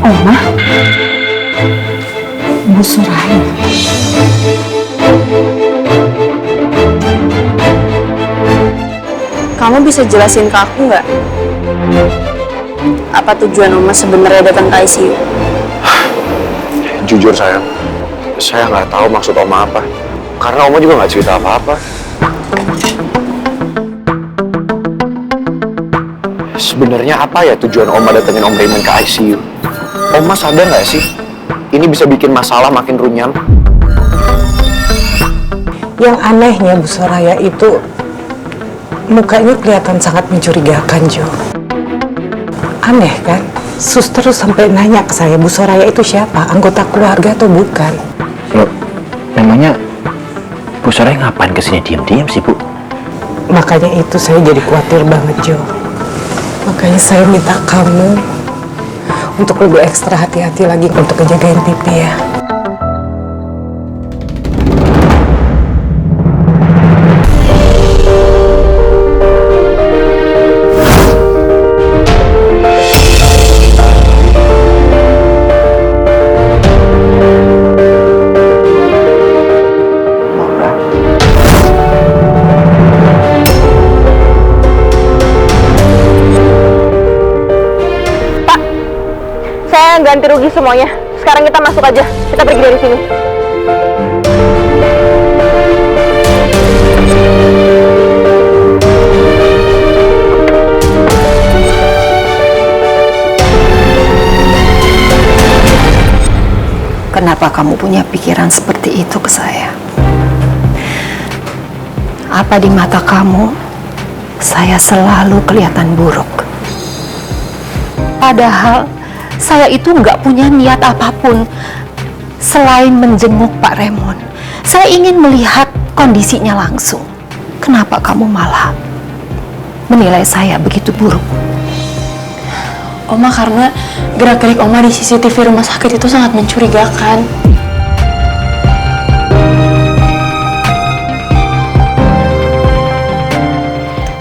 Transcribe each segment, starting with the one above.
Oma, Bu Suraya. Kamu bisa jelasin ke aku nggak? Apa tujuan Oma sebenarnya datang ke ICU? Jujur saya nggak tahu maksud Oma apa. Karena Oma juga nggak cerita apa-apa. Sebenarnya apa ya tujuan Oma datengin Om Raymond ke ICU? Oma sadar nggak sih? Ini bisa bikin masalah makin runyam. Yang anehnya Bu Suraya itu mukanya kelihatan sangat mencurigakan, Jo. Aneh kan? Suster sampai nanya ke saya, Bu Suraya itu siapa? Anggota keluarga atau bukan? Loh, memangnya Bu Suraya ngapain kesini diam-diam sih, Bu? Makanya itu saya jadi khawatir banget, Jo. Makanya saya minta kamu untuk lebih ekstra hati-hati lagi untuk ngejagain pipi ya. Ganti rugi semuanya. Sekarang kita masuk aja. Kita pergi dari sini. Kenapa kamu punya pikiran seperti itu ke saya? Apa di mata kamu saya selalu kelihatan buruk? Padahal saya itu nggak punya niat apapun selain menjenguk Pak Raymond. Saya ingin melihat kondisinya langsung. Kenapa kamu malah menilai saya begitu buruk? Oma, karena gerak-gerik Oma di CCTV rumah sakit itu sangat mencurigakan.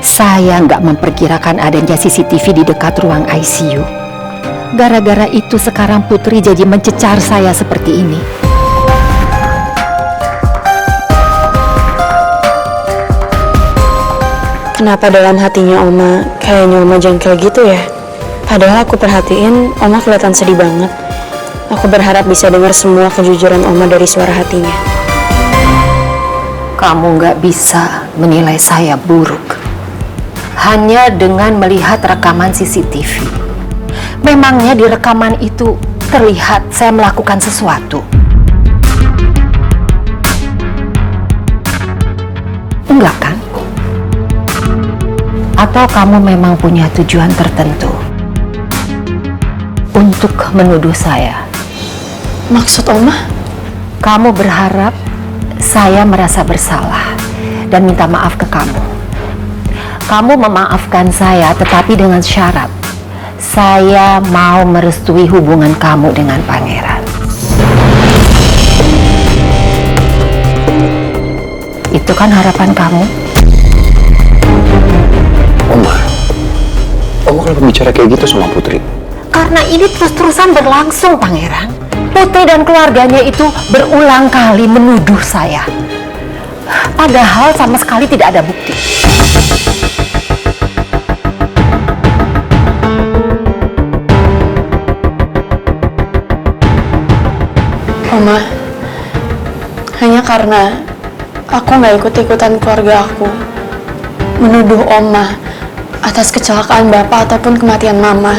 Saya nggak memperkirakan adanya CCTV di dekat ruang ICU. Gara-gara itu sekarang Putri jadi mencecar saya seperti ini. Kenapa dalam hatinya Oma kayaknya Oma jengkel gitu ya? Padahal aku perhatiin Oma kelihatan sedih banget. Aku berharap bisa dengar semua kejujuran Oma dari suara hatinya. Kamu nggak bisa menilai saya buruk hanya dengan melihat rekaman CCTV. Memangnya di rekaman itu terlihat saya melakukan sesuatu? Enggak kan? Atau kamu memang punya tujuan tertentu untuk menuduh saya? Maksud Oma? Kamu berharap saya merasa bersalah dan minta maaf ke kamu. Kamu memaafkan saya tetapi dengan syarat saya mau merestui hubungan kamu dengan Pangeran. Itu kan harapan kamu? Oma kenapa bicara kayak gitu sama Putri? Karena ini terus-terusan berlangsung, Pangeran. Putri dan keluarganya itu berulang kali menuduh saya. Padahal sama sekali tidak ada bukti. Oma, hanya karena aku nggak ikut-ikutan keluarga aku menuduh Oma atas kecelakaan Bapak ataupun kematian Mama,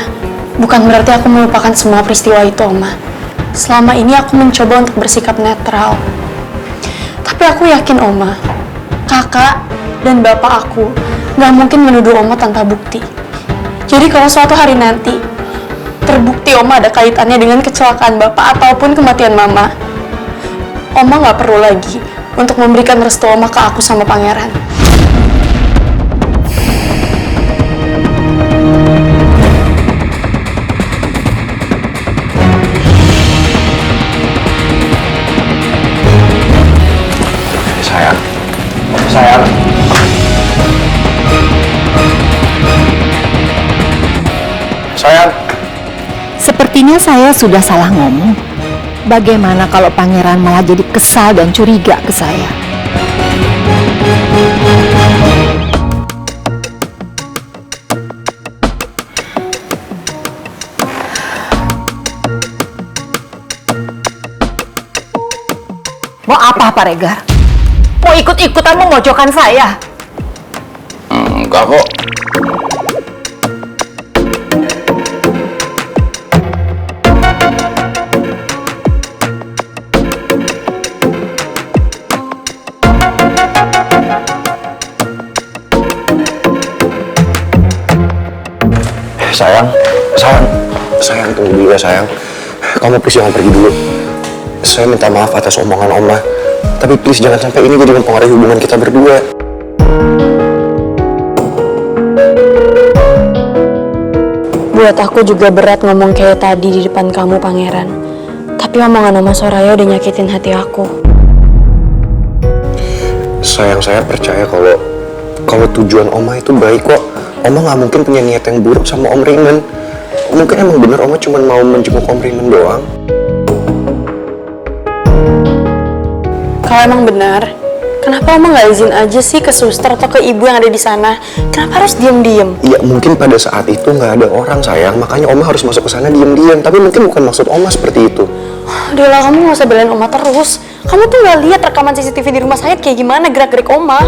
bukan berarti aku melupakan semua peristiwa itu, Oma. Selama ini aku mencoba untuk bersikap netral. Tapi aku yakin, Oma, Kakak dan Bapak aku nggak mungkin menuduh Oma tanpa bukti. Jadi kalau suatu hari nanti terbukti Oma ada kaitannya dengan kecelakaan Bapak ataupun kematian Mama, Oma nggak perlu lagi untuk memberikan restu Oma ke aku sama Pangeran. Sayang. Sepertinya saya sudah salah ngomong. Bagaimana kalau pangeran malah jadi kesal dan curiga ke saya? Mau apa, Pak Regar? Mau ikut-ikutan memojokkan saya? Enggak kok. Sayang, tunggu dulu ya sayang. Kamu please jangan pergi dulu. Saya minta maaf atas omongan Oma. Tapi please jangan sampai ini jadi mempengaruhi hubungan kita berdua. Buat aku juga berat ngomong kayak tadi di depan kamu, Pangeran. Tapi omongan Oma Soraya udah nyakitin hati aku. Sayang, saya percaya kalau tujuan Oma itu baik kok. Oma nggak mungkin punya niat yang buruk sama Om Raymond. Mungkin emang bener Oma cuma mau menjenguk Om Raymond doang. Kalau emang benar, kenapa Oma nggak izin aja sih ke suster atau ke ibu yang ada di sana? Kenapa harus diem-diem? Iya, mungkin pada saat itu nggak ada orang sayang, makanya Oma harus masuk ke sana diem-diem. Tapi mungkin bukan maksud Oma seperti itu. Udah lah, kamu nggak usah belain Oma terus. Kamu tuh nggak lihat rekaman CCTV di rumah saya kayak gimana gerak-gerik Oma?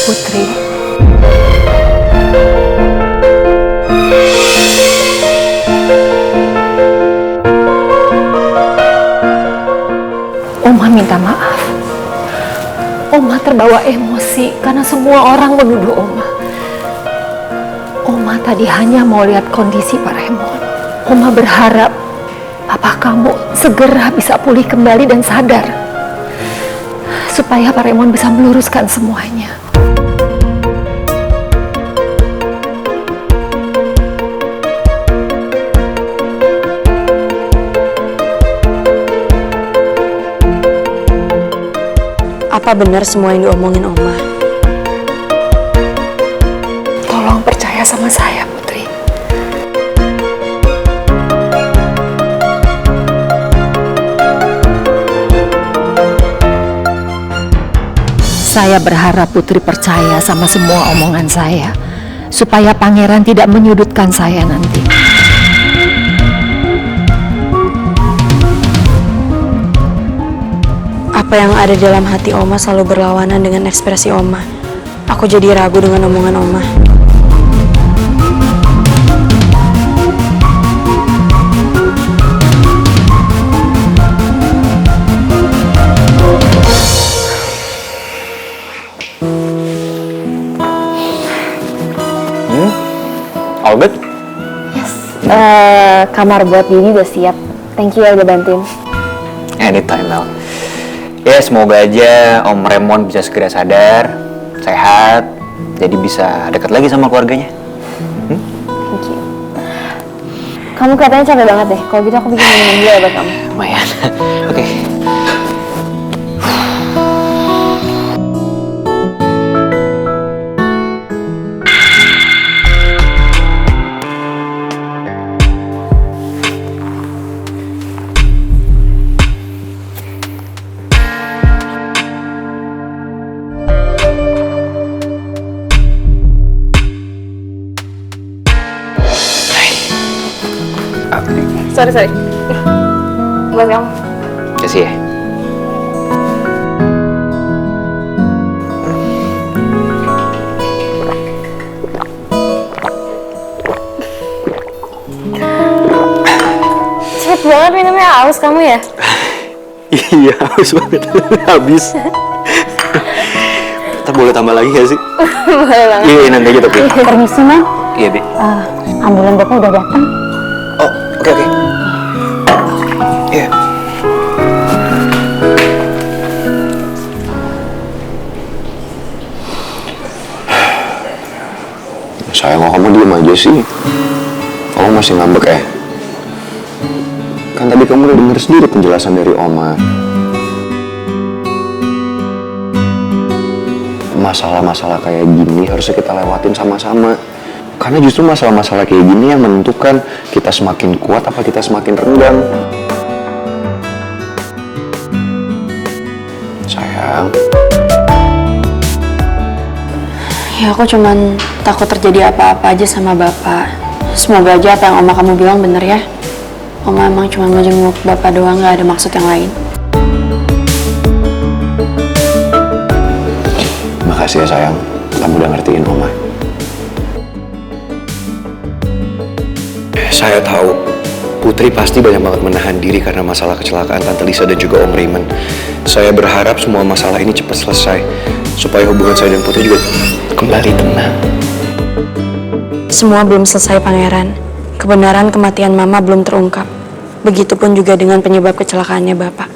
Putri. Oma minta maaf. Oma terbawa emosi karena semua orang menuduh Oma. Oma tadi hanya mau lihat kondisi Pak Raymond. Oma berharap papa kamu segera bisa pulih kembali dan sadar. Supaya Pak Raymond bisa meluruskan semuanya. Apa benar semua yang diomongin Oma? Tolong percaya sama saya, Putri. Saya berharap Putri percaya sama semua omongan saya, supaya Pangeran tidak menyudutkan saya nanti. Apa yang ada dalam hati Oma selalu berlawanan dengan ekspresi Oma. Aku jadi ragu dengan omongan Oma. All good? Kamar buat Dini udah siap. Thank you ya udah bantuin. Anytime, Mel. Ya, semoga aja Om Raymond bisa segera sadar, sehat, jadi bisa dekat lagi sama keluarganya. Thank you. Kamu katanya capek banget deh. Kalau gitu aku bikin minum dulu ya buat kamu. Lumayan. Oke. Sorry. Buat kamu. Kasih ya. Cepet banget minumnya, haus kamu ya? Iya, haus banget. Habis. Kita boleh tambah lagi gak sih? Boleh banget. Iya, nanti aja tapi. Permisi, Mang. Iya, Bi. Ambulan Bapak udah datang. Oh, oke. Iya. Sayang, kok kamu diem aja sih? Kamu masih ngambek ya? Kan tadi kamu udah denger sendiri penjelasan dari Oma. Masalah-masalah kayak gini harusnya kita lewatin sama-sama. Karena justru masalah-masalah kayak gini yang menentukan kita semakin kuat apa kita semakin renggang. Sayang. Ya aku cuman takut terjadi apa-apa aja sama Bapak. Semoga aja apa yang Oma kamu bilang bener ya. Oma emang cuma mau jenguk Bapak doang, gak ada maksud yang lain. Makasih ya sayang, kamu udah ngertiin Oma. Saya tahu, Putri pasti banyak banget menahan diri karena masalah kecelakaan Tante Lisa dan juga Om Raymond. Saya berharap semua masalah ini cepat selesai, supaya hubungan saya dan Putri juga kembali tenang. Semua belum selesai, Pangeran. Kebenaran kematian Mama belum terungkap. Begitupun juga dengan penyebab kecelakaannya Bapak.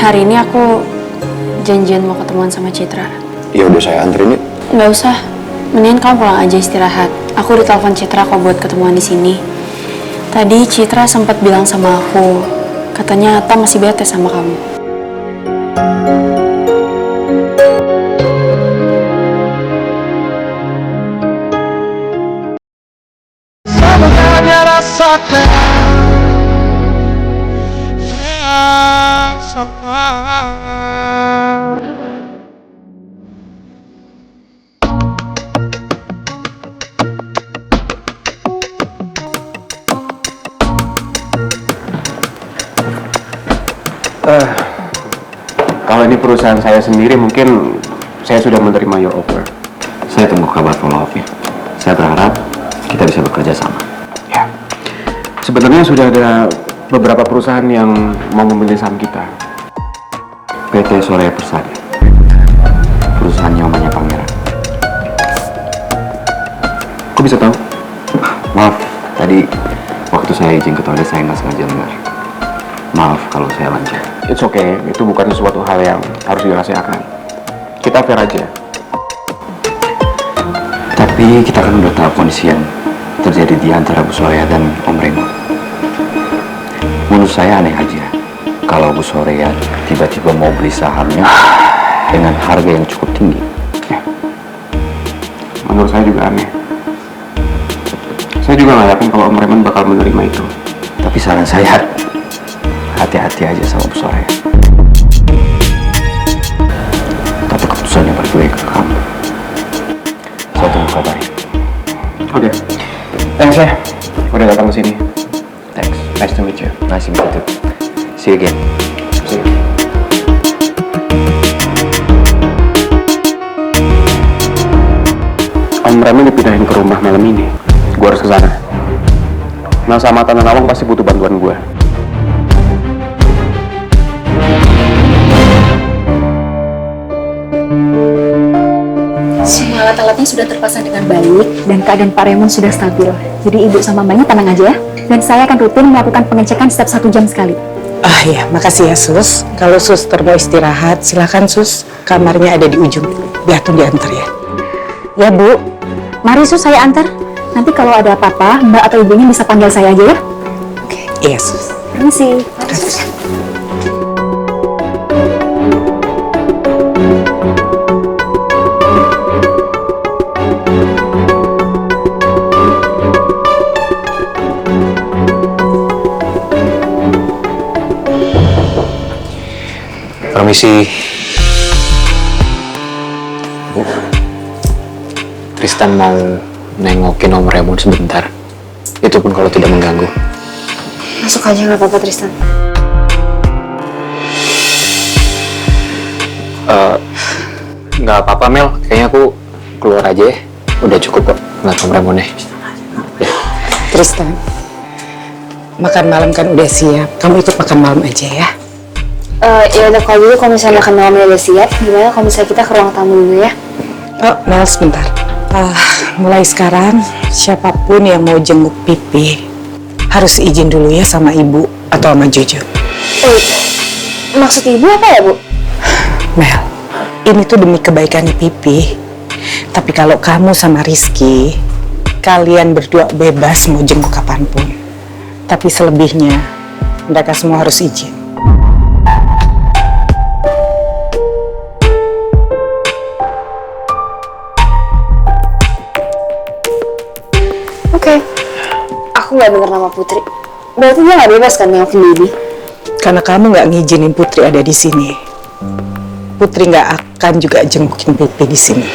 Hari ini aku janjian mau ketemuan sama Citra. Ya udah saya anterin yuk. Nggak usah, mendingan kamu pulang aja istirahat. Aku udah telepon Citra kok buat ketemuan di sini. Tadi Citra sempat bilang sama aku, katanya Atta masih bete sama kamu. Sebenarnya rasakan Kalau ini perusahaan saya sendiri, mungkin saya sudah menerima your offer. Saya tunggu kabar follow up-nya. Saya berharap kita bisa bekerja sama. Ya, sebenarnya sudah ada beberapa perusahaan yang mau membeli saham kita. PT Soraya Persada, perusahaan nyamannya Pangeran. Kok bisa tahu? Maaf, tadi waktu saya izin ke toilet saya nggak sengaja dengar. Maaf kalau saya lancar. It's okay, itu bukan sesuatu hal yang harus dirahasiakan. Kita fair aja. Tapi kita kan udah tahu kondisi yang terjadi di antara Bu Soraya dan Om Raymond. Menurut saya aneh aja kalau Bu Soraya tiba-tiba mau beli sahamnya dengan harga yang cukup tinggi. Ya. Menurut saya juga aneh. Saya juga nggak yakin kalau Om Raymond bakal menerima itu. Tapi saran saya, hati-hati aja sama Bu Soraya. Tapi keputusannya berdua ke kamu. Saya tunggu kabarnya. Oke. Thanks ya, udah datang ke sini. Thanks. Nice to meet you. Nice to meet you too. See you again. See you. Om Raymond dipindahin ke rumah malam ini. Gua harus ke sana. Nah, sama Tante Nawang pasti butuh bantuan gua. Semua alat-alatnya sudah terpasang dengan baik dan keadaan Pak Raymond sudah stabil. Jadi ibu sama mbaknya tenang aja ya. Dan saya akan rutin melakukan pengecekan setiap 1 jam sekali. Ah ya, makasih ya Sus. Kalau Suster mau istirahat, silakan Sus. Kamarnya ada di ujung. Biar tuh diantar ya. Ya Bu, mari Sus saya antar. Nanti kalau ada apa-apa, mbak atau ibunya bisa panggil saya aja ya. Oke. Iya Sus. Permisi. Permisi. Bu, Tristan mau nengokin Om Raymond sebentar. Itu pun kalau tidak mengganggu. Masuk aja, nggak apa-apa Tristan. Nggak apa-apa Mel, kayaknya aku keluar aja ya. Udah cukup kok ngeliat Om Raymondnya. Tristan, makan malam kan udah siap. Kamu ikut makan malam aja ya. Ya udah kalau dulu kalau misalnya makan malamnya udah siap, gimana kalau misalnya kita ke ruang tamu dulu ya? Oh, Mel sebentar. Mulai sekarang, siapapun yang mau jenguk Pipi harus izin dulu ya sama ibu atau sama Jojo. Maksud ibu apa ya, Bu? Mel, ini tuh demi kebaikannya Pipi. Tapi kalau kamu sama Rizky, kalian berdua bebas mau jenguk kapanpun. Tapi selebihnya, mereka semua harus izin. Oke. Aku nggak dengar nama Putri. Berarti dia nggak bebas kan nengokin Baby? Karena kamu nggak ngizinin Putri ada di sini, Putri nggak akan juga jengukin Pipi di sini.